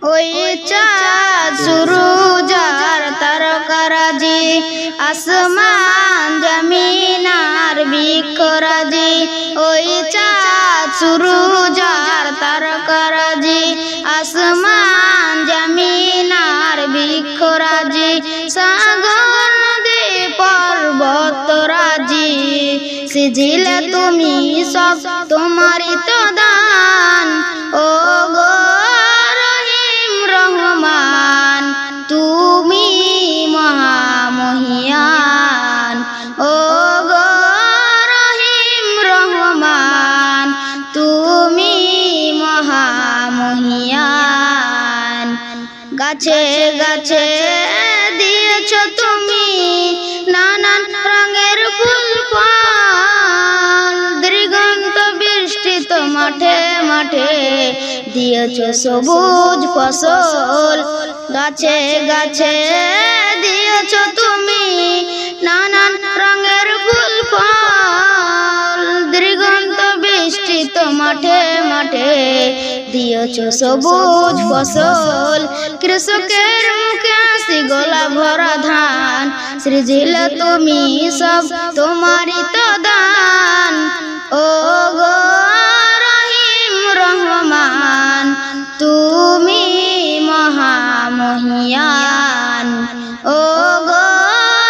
ওই চাঁদ সুরুজ আর তারকারাজি, আসমান জমিন আর বৃক্ষরাজি। ওই চাঁদ সুরুজ আর তারকারাজি, আসমান জমিন আর বৃক্ষরাজি। সাগর নদী পর্বতরাজি, সিজিলে তুমি সব তোমারই তো দান। ও গো রহিম রহমান, তুমি মহামহিয়ান। ও গো রহিম রহমান, তুমি মহামহিয়ান। গাছে গাছে দিয়েছ তুমি নানান রঙের ফুল ফল, দিগন্ত বৃষ্টিত মাঠে মাঠে দিয়েছ সবুজ ফসল। গাছে গাছে দিয়েছ তুমি নানান রঙের ফুল ফল, দিগন্ত বৃষ্টিত মাঠে মাঠে দিয়েছ সবুজ ফসল। কৃষকের মুখে হাসি গলা ভরা ধান, সৃজিলে তুমি সব তোমারই তো দান। ও গো রহিম রহমান, তুমি মহামহিয়ান। ও গো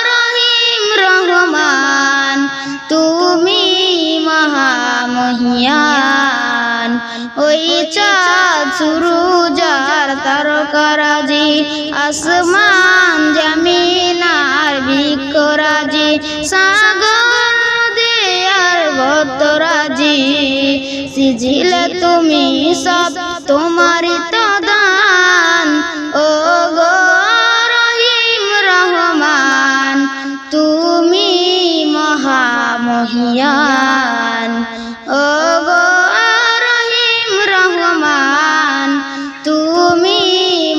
রহিম রহমান, তুমি মহামহিয়ান। ওই চাঁদ সুরুজ আর তারকারাজি, আসমান জমিন আর বৃক্ষরাজি। সাগর নদী আর বতরাজি, সিজিলে তুমি সব তোমারই তো দান। ও গো রহিম রহমান, তুমি মহামহিয়ান। ও গো রহিম রহমান, তুমি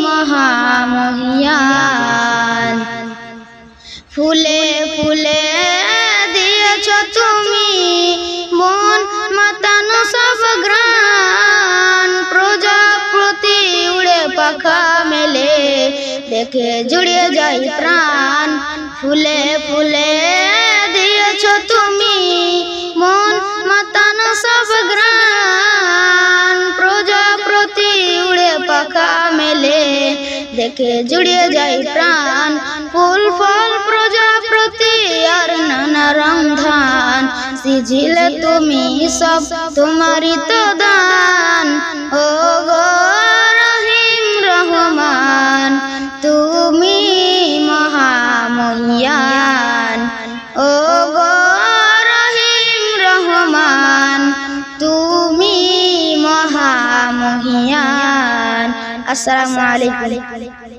মহামহিয়ান। ফুলে ফুলে দিয়েছ তুমি মন মাতানো সব গ্রাণ, প্রজাপতি উড়ে পাখা মেলে দেখে জুড়িয়ে যায় প্রাণ। ফুলে ফুলে দিয়েছ তুমি মন মাতানো সব গ্রাণ, প্রজাপতি উড়ে পাখা মেলে দেখে জুড়িয়ে যায় প্রাণ। ফুল ফল প্রজাপতি আর নানা রং ধান, সিজিলে তুমি সব তোমারই তো দান। ও গো রহিম রহমান, তুমি মহামহিয়ান। ও গো রহিম রহমান, তুমি মহামহিয়ান। আসসালামু আলাইকুম।